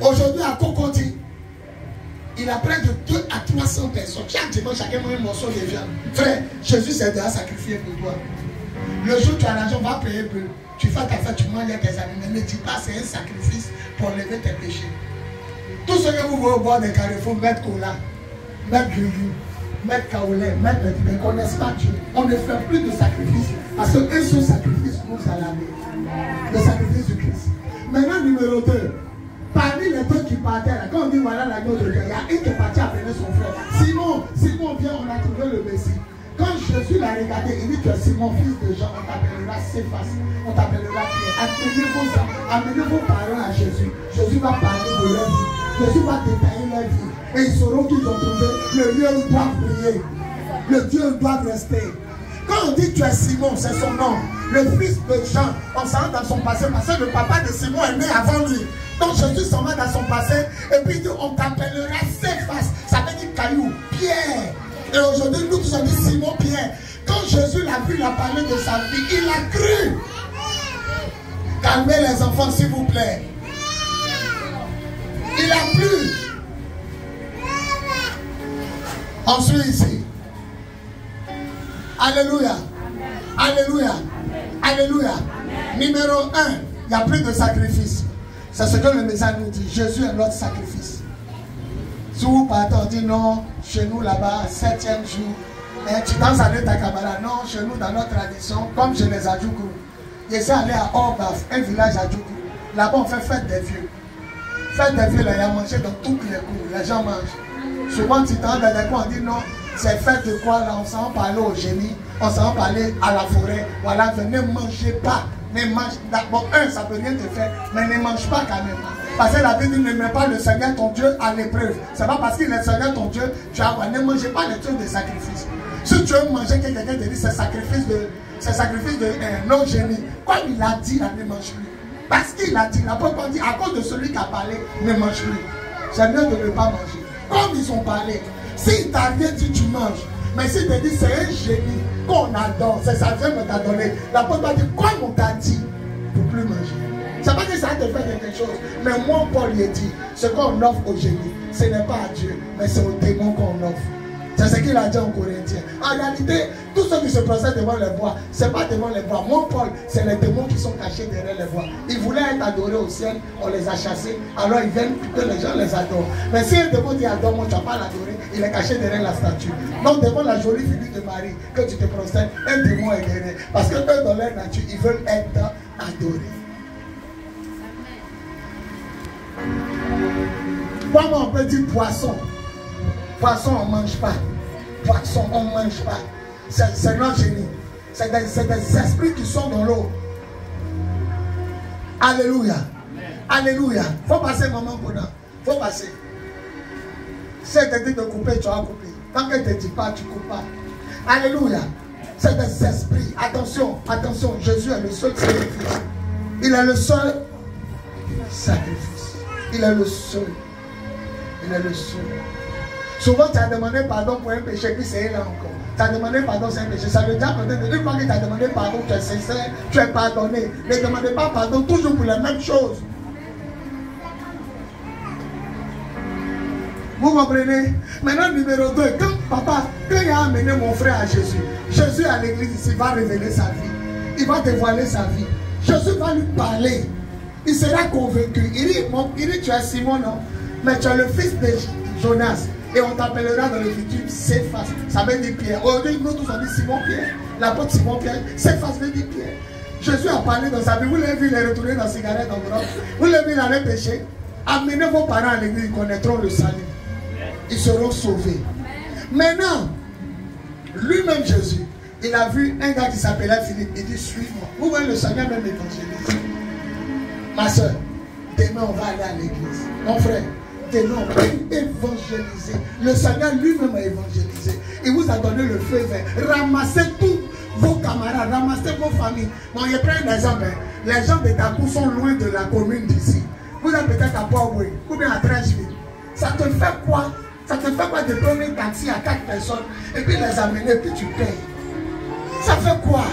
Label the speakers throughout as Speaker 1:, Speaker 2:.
Speaker 1: Aujourd'hui, à Cocody, il a près de 200 à 300 personnes. Chaque dimanche, chacun mange un morceau de viande. Frère, Jésus s'est déjà sacrifié pour toi. Le jour où tu as l'argent, va payer peu. Tu fais ta fête, tu manges tes amis. Mais ne dis pas c'est un sacrifice pour enlever tes péchés. Tout ce que vous voyez au bord des carrefours, mettre cola, mettre guyu, mettre kaolé, mettre ne connaissent pas Dieu. On ne fait plus de sacrifice. Parce qu'un seul sacrifice nous a lavé. Le sacrifice du Christ. Maintenant, numéro 2. Parmi les deux qui partaient, là, quand on dit voilà l'agneau de Dieu, il y a un qui est parti appeler son frère. Simon vient, on a trouvé le Messie. Quand Jésus l'a regardé, il dit que Simon, fils de Jean, on t'appellera Céphas, on t'appellera Pierre. Amenez vos parents à Jésus. Jésus va parler de leur vie. Jésus va détailler leur vie. Et ils sauront qu'ils ont trouvé le lieu où ils doivent prier. Le Dieu où ils doivent rester. Quand on dit tu es Simon, c'est son nom. Le fils de Jean, on s'en va dans son passé. Parce que le papa de Simon est né avant lui. Donc Jésus s'en va dans son passé. Et puis il dit on t'appellera Céphas. Ça veut dire caillou, Pierre. Et aujourd'hui, nous tous on dit Simon Pierre. Quand Jésus l'a vu, il a parlé de sa vie. Il a cru. Calmez les enfants, s'il vous plaît. Il a plu. Ensuite ici. Alléluia. Alléluia. Alléluia. Numéro 1, il n'y a plus de sacrifice. C'est ce que le message nous dit. Jésus est notre sacrifice. Si vous partez, on dit non, chez nous là-bas, 7e jour. Et tu danses avec ta camarade. Non, chez nous, dans notre tradition, comme chez les Adjoukou. Je suis allé à Orbaf, un village Adjoukou. Là-bas, on fait fête des vieux. Fête des vieux, là, il y a mangé dans tous les cours. Les gens mangent. Souvent, tu t'en dans les coins, on dit non, c'est fête de quoi là? On s'en va parler au génie, on s'en va parler à la forêt. Voilà, ne mangez pas. Ne mange, d'abord, ça peut rien te faire, mais ne mange pas quand même. Parce que la Bible dit ne mets pas le Seigneur ton Dieu à l'épreuve. C'est pas parce qu'il est le Seigneur ton Dieu, tu as ne mangez pas les trucs de sacrifice. Si tu veux manger, quelqu'un te dit c'est sacrifice de non-génie. Comme il a dit, là, ne mange plus. Parce qu'il a dit, la Bible dit, à cause de celui qui a parlé, ne mange plus. C'est mieux de ne pas manger. Comme ils ont parlé, s'il t'a rien dit, tu manges. Mais s'il te dit, c'est un génie qu'on adore, c'est ça Dieu me t'a donné. La Bible dit, comme on t'a dit, pour plus manger. C'est pas que ça te fait quelque chose. Mais moi, Paul lui a dit, ce qu'on offre au génie, ce n'est pas à Dieu, mais c'est au démon qu'on offre. C'est ce qu'il a dit en Corinthiens. En réalité, tous ceux qui se présentent devant les bois, ce n'est pas devant les bois. Mon Paul, c'est les démons qui sont cachés derrière les bois. Ils voulaient être adorés au ciel, on les a chassés. Alors ils viennent que les gens les adorent. Mais si un démon dit adore-moi, tu ne vas pas l'adorer, il est caché derrière la statue. Donc devant la jolie figure de Marie, que tu te prosternes, un démon est derrière. Parce que eux, dans leur nature, ils veulent être adorés. Comment on peut dire poisson? Poisson, on ne mange pas. Poisson, on ne mange pas. C'est notre génie. C'est des esprits qui sont dans l'eau. Alléluia. Alléluia. Il faut passer, maman, pour nous. Il faut passer. Si elle te dit de couper, tu vas couper. Tant qu'elle ne te dit pas, tu ne coupes pas. Alléluia. C'est des esprits. Attention, attention. Jésus est le seul sacrifice. Il est le seul sacrifice. Il est le seul. Il est le seul. Souvent, tu as demandé pardon pour un péché, puis c'est là encore. Tu as demandé pardon, c'est un péché. Ça veut dire que une fois que tu as demandé pardon, tu es sincère, tu es pardonné. Ne demandez pas pardon toujours pour les mêmes choses. Vous comprenez? Maintenant, numéro 2, quand il a amené mon frère à Jésus, Jésus à l'église ici va révéler sa vie. Il va dévoiler sa vie. Jésus va lui parler. Il sera convaincu. Il dit, tu es Simon, non? Mais tu es le fils de Jonas. Et on t'appellera dans le futur Céphas. Ça veut dire Pierre. Aujourd'hui, nous tous on dit Simon Pierre. L'apôtre Simon Pierre. Céphas veut dire Pierre. Jésus a parlé dans sa vie. Vous l'avez vu, il est retourné dans la cigarette en Europe. Vous l'avez vu, il allait pécher. Amenez vos parents à l'église, ils connaîtront le salut. Ils seront sauvés. Maintenant, lui-même Jésus, il a vu un gars qui s'appelait Philippe. Il dit, suis-moi. Vous voyez le Seigneur même évangélise. Ma soeur, demain on va aller à l'église. Mon frère, demain on va évangéliser. Le Seigneur lui-même a évangélisé. Il vous a donné le feu vert. Ramassez tous vos camarades, ramassez vos familles. Bon, je prends un exemple. Les gens de Takou sont loin de la commune d'ici. Vous êtes peut-être à Port-Boué ou bien à Trècheville. Ça te fait quoi? Ça te fait quoi de prendre un taxi à 4 personnes et puis les amener, puis tu payes? Ça fait quoi?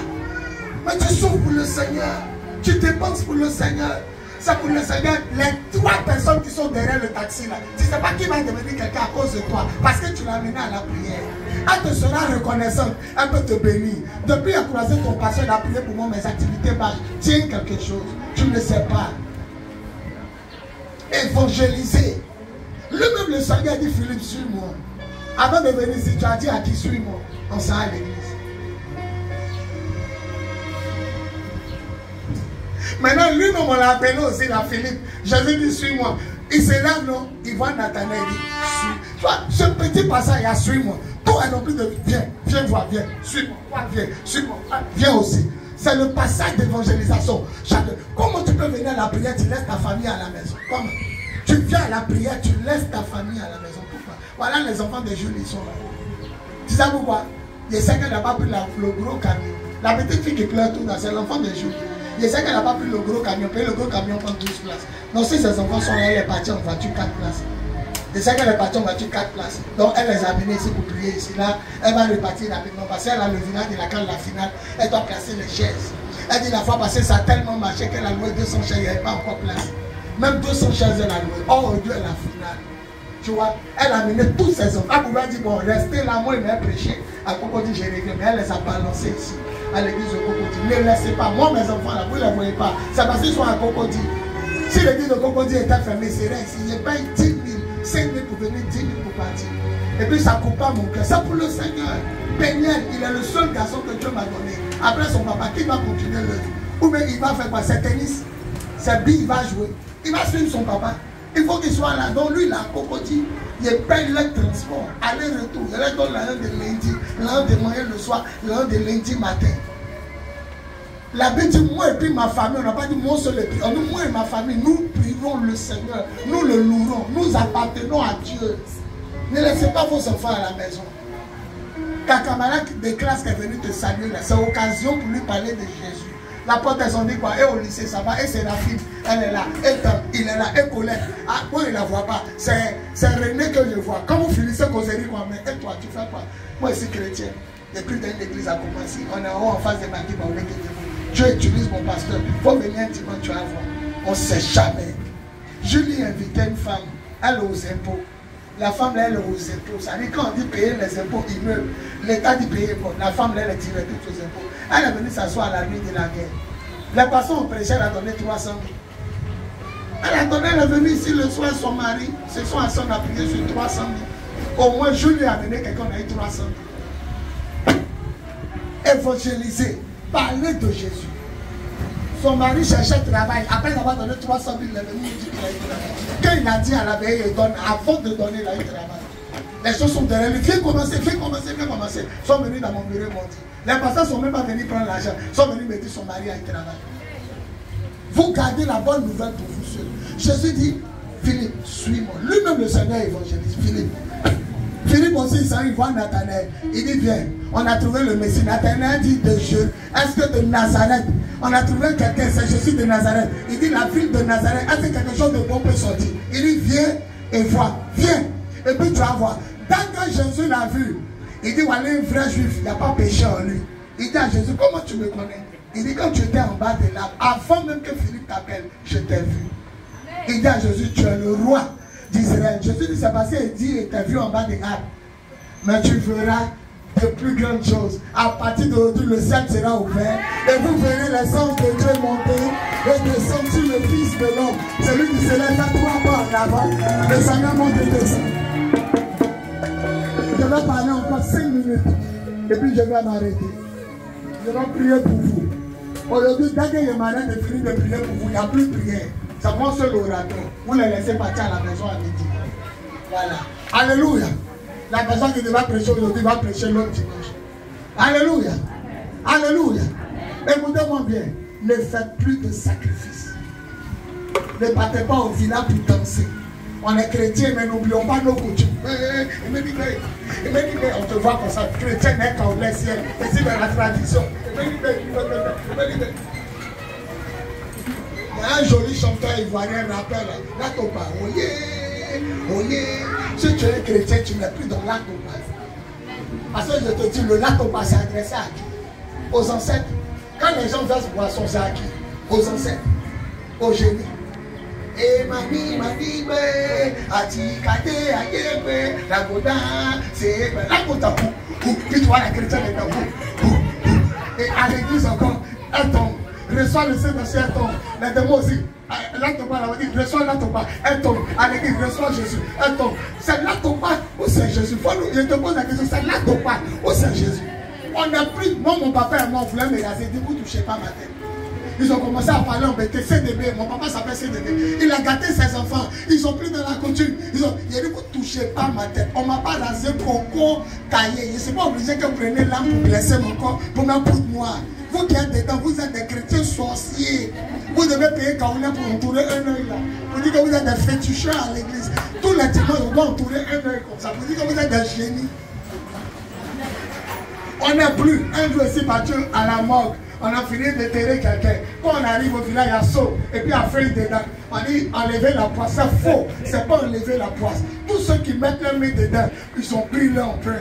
Speaker 1: Mais tu souffres pour le Seigneur. Tu dépenses pour le Seigneur. C'est pour le Seigneur, les 3 personnes qui sont derrière le taxi là. Tu ne sais pas qui va devenir quelqu'un à cause de toi. Parce que tu l'as amené à la prière. Elle te sera reconnaissante. Elle peut te bénir. Depuis à croiser ton pasteur, elle a prié pour moi, mes activités marchent. Tiens quelque chose. Tu ne sais pas. Évangéliser. Lui-même le Seigneur dit Philippe, suis-moi. Avant de venir ici, tu as dit à qui suis-moi. On s'en va à l'église. Maintenant, lui-même, on l'a appelé aussi, la Philippe. Jésus dit, suis-moi. Il se lève, non? Il voit Nathanaël, il dit, suis. Tu vois, ce petit passage, il y a suis-moi. Toi, non plus de viens, viens voir, viens, suis-moi, viens, suis-moi, viens aussi. C'est le passage d'évangélisation. Comment tu peux venir à la prière, tu laisses ta famille à la maison? Comment? Tu viens à la prière, tu laisses ta famille à la maison. Pourquoi? Voilà les enfants de Jules, ils sont là. Tu sais pourquoi? Il sait qu'elle n'a pas pris le gros camion. La petite fille qui pleure tout, c'est l'enfant de Jules. Il sait qu'elle n'a pas pris le gros camion. Puis le gros camion prend 12 places. Donc si ses enfants sont là, elle est partie en voiture 4 places. Il sait qu'elle est partie en voiture 4 places. Donc elle les a amenés ici pour prier ici. Là, elle va repartir rapidement. Parce qu'elle a le village de la carte de la finale. Elle doit placer les chaises. Elle dit la fois passée, ça a tellement marché qu'elle a loué 200 chaises. Il n'y avait pas encore place. Même 200 chaises, elle a loué. Oh Dieu, la finale. Tu vois, elle a amené tous ses enfants. Elle pouvait dire, bon, restez là, moi, il m'a prêché. À Cocody, j'ai réglé. Mais elle les a balancés ici, à l'église de Cocody. Ne laissez pas. Moi, mes enfants, là, vous ne les voyez pas. C'est parce qu'ils sont à Cocody. Si l'église de Cocody était fermée, c'est vrai. S'il y a pas 10 000, 5 000 pour venir, 10 000 pour partir. Et puis, ça ne coupe pas mon cœur. C'est pour le Seigneur. Péniel, il est le seul garçon que Dieu m'a donné. Après son papa, qui va continuer le vie? Ou bien il va faire quoi? C'est tennis. C'est billes, il va jouer. Il va suivre son papa. Il faut qu'il soit là. Donc lui, il a Cocody. Il paye le transport, aller-retour. Il leur donne l'argent de lundi, l'argent de moyen le soir, l'argent de lundi matin. La Bible dit, moi et puis ma famille, on n'a pas dit moi seul et puis. Moi et ma famille, nous prions le Seigneur. Nous le louons. Nous appartenons à Dieu. Ne laissez pas vos enfants à la maison. Ta camarade de classe qui est venu te saluer là, c'est l'occasion pour lui parler de Jésus. La porte, elles ont dit quoi? Et au lycée, ça va. Et c'est la fille, elle est là. Et il est là. Et Colette. Ah, moi, il ne la voit pas. C'est René que je vois. Quand vous finissez causerie, quoi, mais et toi, tu fais quoi? Moi, je suis chrétien. Depuis que l'église a commencé, on est en haut en face de Mathieu. Dieu utilise mon pasteur. Il faut venir un dimanche, tu vas voir. On ne sait jamais. Julie invitait une femme. Elle est aux impôts. La femme, là, elle est aux impôts. Ça dit quand on dit payer les impôts, immeubles, l'État dit payer quoi. La femme, là, elle est tirée tous aux impôts. Elle est venue s'asseoir à la nuit de la guerre. Les personnes au prêcheur, elle a donné 300 000. Elle a donné, elle est venue ici le soir, son mari, ce soir, son a prié sur 300 000. Au moins, je lui ai amené quelqu'un, on a eu 300 000. Évangéliser, parler de Jésus. Son mari cherchait travail. Après avoir donné 300 000, il est venu dire qu'il a eu travail. Quand il a dit à la veille, il donne, avant de donner, il a eu travail. Les choses sont derrière lui. Viens commencer, viens commencer, viens commencer. Ils sont venus dans mon bureau, ils m'ont dit. Les pasteurs ne sont même pas venus prendre l'argent. Ils sont venus me dire son mari a eu travail. Vous gardez la bonne nouvelle pour vous seul. Jésus dit, Philippe, suis-moi. Lui-même le Seigneur évangéliste. Philippe aussi, il voit Nathanaël. Il dit, viens, on a trouvé le Messie. Nathanaël dit de Dieu. Est-ce que de Nazareth, on a trouvé quelqu'un, c'est Jésus de Nazareth. Il dit, la ville de Nazareth, est-ce que quelque chose de bon peut sortir? Il dit, viens et vois. Viens. Et puis tu vas voir. Dès que Jésus l'a vu, il dit, voilà un vrai juif, il n'y a pas péché en lui. Il dit à Jésus, comment tu me connais? Il dit, quand tu étais en bas de l'arbre, avant même que Philippe t'appelle, je t'ai vu. Il dit à Jésus, tu es le roi d'Israël. Jésus dit, c'est passé et dit, il t'a vu en bas des arbres. Mais tu verras de plus grandes choses. À partir d'aujourd'hui, le ciel sera ouvert. Et vous verrez les anges de Dieu monter et descendre sur le Fils de l'homme. Celui qui se lève à 3 pas en avant. Le Seigneur monte et descend. Je vais parler encore 5 minutes. Et puis je vais m'arrêter. Je vais prier pour vous. Aujourd'hui, dès que je m'arrête de finir de prier pour vous, il n'y a plus de prière. C'est mon seul orateur. Vous les laissez partir à la maison à midi. Voilà. Alléluia. La personne qui devait prêcher aujourd'hui va prêcher l'autre dimanche. Alléluia. Alléluia. Écoutez-moi bien. Ne faites plus de sacrifices. Ne partez pas au village pour danser. On est chrétien, mais n'oublions pas nos coutumes. On te voit comme ça. Chrétien n'est qu'en le ciel. Et c'est dans la tradition. Il y a un joli chanteur ivoirien rappel. Là, ton pas. Oyez. Si tu es chrétien, tu n'es plus dans l'atopa. Parce que je te dis, le latopa s'est adressé à qui? Aux ancêtres. Quand les gens versent boisson, c'est à qui? Aux ancêtres, aux génies. Et mani, atikate, ayebe, la goda, c'est la goda. Puis toi, la chrétienne est dans et à l'église encore, elle tombe. Reçoit le Saint-Esprit, elle tombe. Les démons aussi. Là, tombe là, on dit, reçoit la tombe. Elle tombe. À l'église, reçoit Jésus. Elle tombe. C'est la tombe ou c'est Jésus? Je te pose la question, c'est la tombe ou c'est Jésus? On a pris, moi, mon papa et moi, on voulait me raser. Du coup, touchez pas ma tête. Ils ont commencé à parler en bêté, CDB. Mon papa s'appelle CDB. Il a gâté ses enfants. Ils ont pris dans la coutume. Il a dit, vous ne touchez pas ma tête. On ne m'a pas rasé pour qu'on tailler. Je ne suis pas obligé que vous preniez l'âme pour blesser mon corps, pour me poudre noire. Vous qui êtes dedans, vous êtes des chrétiens sorciers. Vous devez payer quand on est pour entourer un œil là. Vous dites que vous êtes des féticheurs à l'église. Tous les dimanches, on doit entourer un œil comme ça. Vous dites que vous êtes des génies. On n'est plus. Un jour ici, parti à la morgue. On a fini d'éterrer quelqu'un. Quand on arrive au village, il y a saut. Et puis il y a feuille dedans. On dit enlever la poisse. C'est faux. C'est pas enlever la poisse. Tous ceux qui mettent leur main dedans, ils ont pris leur empreinte.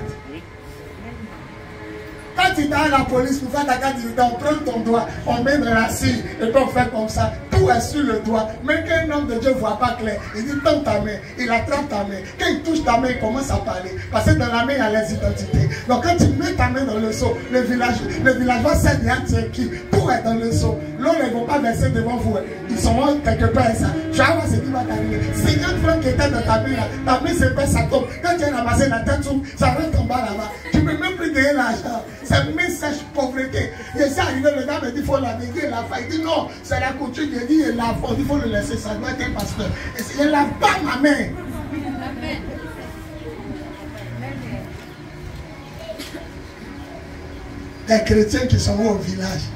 Speaker 1: Quand tu es à la police pour faire ta carte d'identité, on prend ton doigt, on met dans la cire et puis on fait comme ça. Tout est sur le doigt. Mais qu'un homme de Dieu ne voit pas clair, il dit tends ta main, il attrape ta main. Quand il touche ta main, il commence à parler. Parce que dans la main, il y a les identités. Donc quand tu mets ta main dans le seau, le villageois sait bien tu es qui. Tout est dans le seau. L'eau ne vont pas verser devant vous. Ils sont quelque part ça. Tu vas voir ce qui va t'arriver. 50 francs qui étaient dans ta main là, ta main se pèse, ça tombe. Quand tu as ramassé la tête, ça rentre en bas là-bas. Tu ne peux même plus gagner l'argent. C'est une sèche pauvreté. Je suis arrivé, le gars me dit il faut laver. Il lave. Il dit non, c'est la coutume. Il dit il lave. Il faut le laisser, ça doit être un pasteur. Et il ne lave pas ma main. Des chrétiens qui sont au village.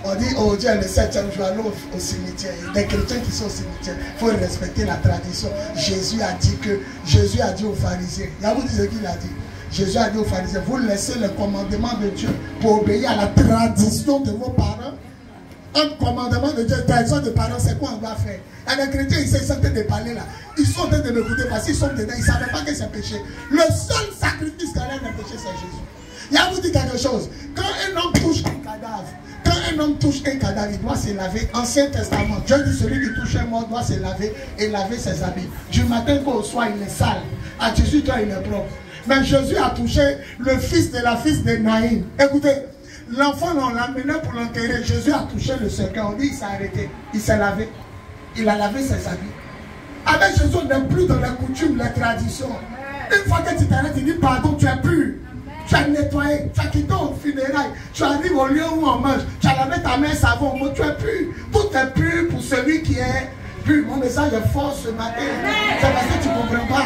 Speaker 1: On dit oh Dieu, le 7e jour, allons au cimetière. Des chrétiens qui sont au cimetière. Il faut respecter la tradition. Jésus a dit aux pharisiens. Il y a vous dit ce qu'il a dit. Jésus a dit aux pharisiens, vous laissez le commandement de Dieu pour obéir à la tradition de vos parents. Un commandement de Dieu, tradition de parents, c'est quoi on va faire? Et les chrétiens, ils sont en train de parler là. Ils sont en train de m'écouter parce qu'ils sont dedans. Ils ne savaient pas que c'est péché. Le seul sacrifice qui enlève le péché, c'est Jésus. Il y a vous dit quelque chose. Quand un homme touche un cadavre, il doit se laver. Ancien Testament, Dieu dit celui qui touche un mort doit se laver et laver ses habits. Du matin au soir, il est sale. À 18 ans, il est propre. Mais Jésus a touché le fils de la fille de Naïm. Écoutez, l'enfant, on l'a amené pour l'enterrer. Jésus a touché le secret. On dit il s'est arrêté. Il s'est lavé. Il a lavé ses habits. Avec Jésus, on n'est plus dans les coutumes, les traditions. Une fois que tu t'arrêtes, il dit pardon, tu es pur. Tu as nettoyé, tu as quitté au funérailles, tu arrives au lieu où on mange, tu as lavé ta main savon, tu es pur. Tout est pur pour celui qui est pur. Mon message est fort ce matin. C'est parce que tu ne comprends pas.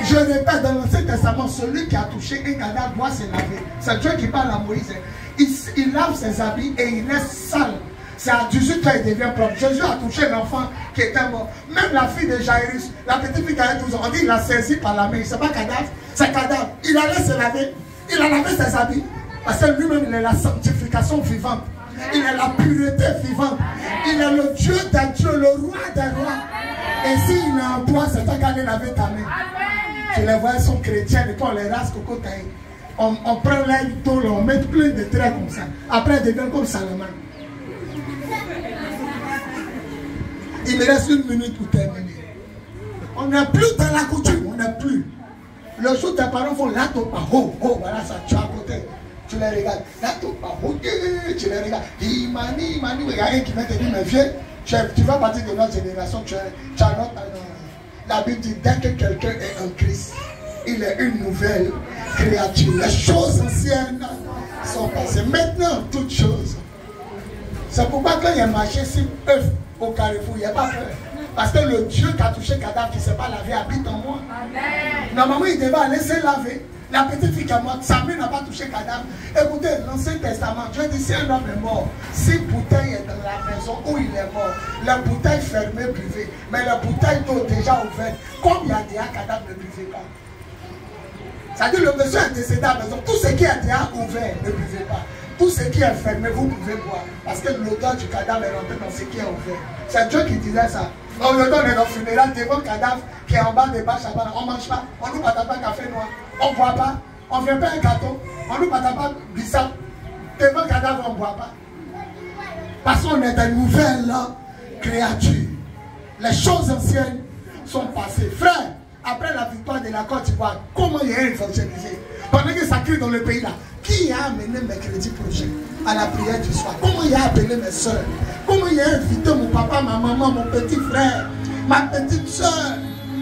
Speaker 1: Je répète, dans l'Ancien Testament, celui qui a touché un cadavre doit se laver. C'est Dieu qui parle à Moïse. Il lave ses habits et il laisse sale. C'est à 18 ans qu'il devient propre. Jésus a touché l'enfant qui était mort. Même la fille de Jairus, la petite fille qui avait 12 ans, on dit il l'a saisi par la main. Ce n'est pas cadavre, c'est cadavre. Il allait se laver. Il a lavé ses habits. Parce que lui-même, il est la sanctification vivante. Il est la pureté vivante. Il est le Dieu des dieux, le roi des rois. Et s'il est en toi, c'est toi qui allais laver ta main. Tu les vois, ils sont chrétiens, et puis on les rase coco taille. On prend l'air tôle, on met plein de traits comme ça. Après, ils deviennent comme Salomon. Il me reste 1 minute pour terminer. On n'est plus dans la coutume, on n'est plus. Le jour tes parents font la topa, voilà ça, tu es à côté. Tu les regardes, la topa, tu les regardes. Il m'a dit, il y a un qui va te dire, mais viens, tu vas partir de notre génération, tu as notre. La Bible dit, dès que quelqu'un est en Christ, il est une nouvelle créature. Les choses anciennes sont passées. Maintenant, toutes choses. C'est pourquoi quand il a marché sur œuf au carrefour, il n'y a pas peur. Parce que le Dieu qui a touché le cadavre, qui ne s'est pas lavé, habite en moi. Amen. Normalement, il devait aller se laver. La petite fille qui est morte, sa main n'a pas touché le cadavre. Écoutez, l'Ancien Testament, Dieu dit si un homme est mort, si bouteille est dans la maison où il est mort, la bouteille fermée, privée, mais la bouteille d'eau déjà ouverte, comme il y a déjà un cadavre, ne buvez pas. C'est-à-dire le monsieur est décédé à la maison, tout ce qui est déjà ouvert, ne buvez pas. Tout ce qui est fermé, vous pouvez boire. Parce que l'odeur du cadavre est rentrée dans ce qui est ouvert. C'est Dieu qui disait ça. On le donne dans le funérail devant le cadavre qui est en bas des bâches à bas. On ne mange pas. On ne partage pas café noir. On ne boit pas. On ne fait pas un gâteau. On ne partage pas bissap. Devant le cadavre, on ne boit pas. Parce qu'on est une nouvelle créature. Les choses anciennes sont passées. Frère, après la victoire de la Côte d'Ivoire, comment il y a évangélisé? Pendant que ça crie dans le pays là, qui a amené mercredi prochain à la prière du soir? Comment il a appelé mes soeurs? Comment il a invité mon papa, ma maman, mon petit frère, ma petite soeur?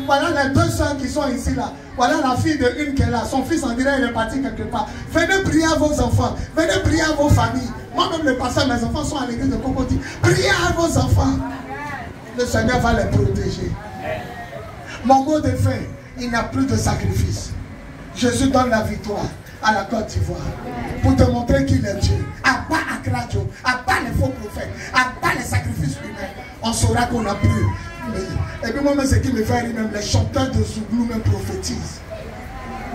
Speaker 1: Voilà les 2 soeurs qui sont ici là. Voilà la fille de une qui est là. Son fils, on dirait, il est parti quelque part. Venez prier à vos enfants. Venez prier à vos familles. Moi-même, le pasteur, mes enfants sont à l'église de Cocody. Priez à vos enfants. Le Seigneur va les protéger. Mon mot de fin, il n'y a plus de sacrifice. Jésus donne la victoire à la Côte d'Ivoire pour te montrer qu'il est Dieu. À part Akradio, à part les faux prophètes, à part les sacrifices humains, on saura qu'on a plus. Et puis moi-même, ce qui me fait rire, même les chanteurs de Zouglou me prophétisent.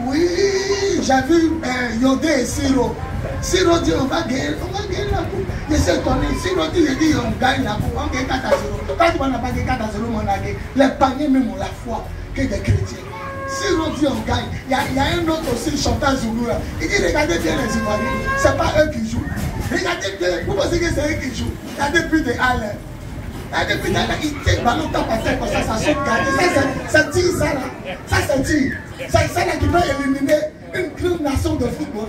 Speaker 1: Oui, j'ai vu Yodé et Siro. Siro dit on va gagner la coupe. Je suis étonné. Siro dit on gagne la coupe. On gagne 4-0. Quand tu vas pas gagner 4-0, on a gagné. Les paniers même ont la foi que des chrétiens. Siro dit on gagne. Il y a un autre aussi chanteur Zoulou là. Il dit regardez bien les Ivoiriens. Ce n'est pas eux qui jouent. Regardez bien. Vous pensez que c'est eux qui jouent? Regardez plus de Alain. Depuis là, il tient le ballon par terre comme ça saute garder. Ça tire ça là. Ça c'est tire. C'est ça là qui peut éliminer une grande nation de football.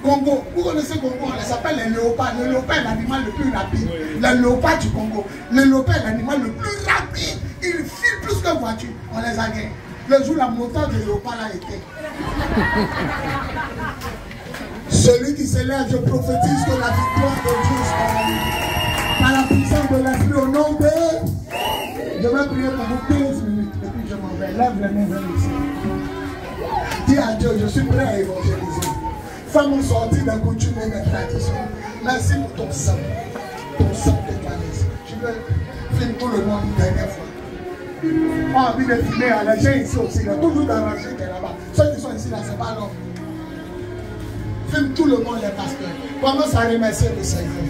Speaker 1: Congo. Vous connaissez Congo, on les appelle les léopards. Le léopard est l'animal le plus rapide. Le léopard du Congo. Le léopard est l'animal le plus rapide. Il file plus que voiture. On les a gagnés. Le jour la moteur de léopard a été. Celui qui se lève, je prophétise que la victoire de Dieu sera lui. Par la puissance de l'esprit au nom de... Je vais prier pour vous 15 minutes et puis je m'en vais. Lève les mains vers ici. Dis à Dieu, je suis prêt à évangéliser. Fais-moi sortir des coutumes et des traditions. Merci pour ton sang. Ton sang de calice. Je veux filmer tout le monde une dernière fois. On a envie de filmer les gens ici aussi. Il y a toujours d'arranger qui est là-bas. Ceux qui sont ici là, c'est pas l'homme. Filme tout le monde les pasteurs. Commence à remercier le Seigneur.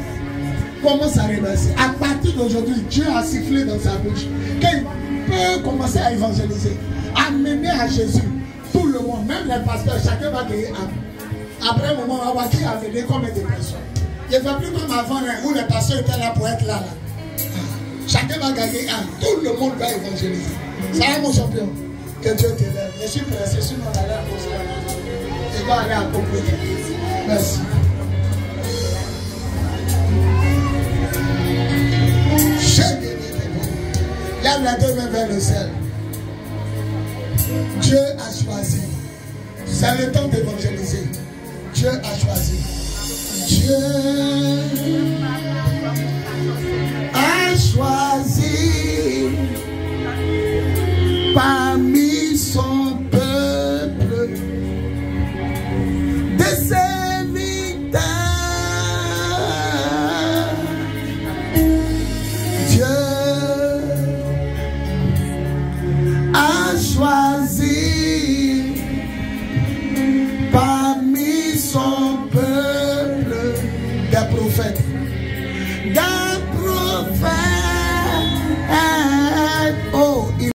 Speaker 1: Commence à remercier. À partir d'aujourd'hui, Dieu a sifflé dans sa bouche qu'il peut commencer à évangéliser, amener à Jésus tout le monde, même les pasteurs, chacun va gagner âme. Après un moment, on va voir qui a venu combien de personnes. Il ne va plus comme avant où les pasteurs étaient là pour être là. Chacun va gagner âme. Tout le monde va évangéliser. Ça va mon champion. Que Dieu te lève. Je suis pressé, sinon on allait à cause. Je dois aller à compléter. Merci. Lève les 2 mains vers le ciel. Dieu a choisi. C'est le temps d'évangéliser. Dieu a choisi. Dieu a choisi parmi son peuple de serviteurs. Dieu a choisi parmi son peuple des prophètes.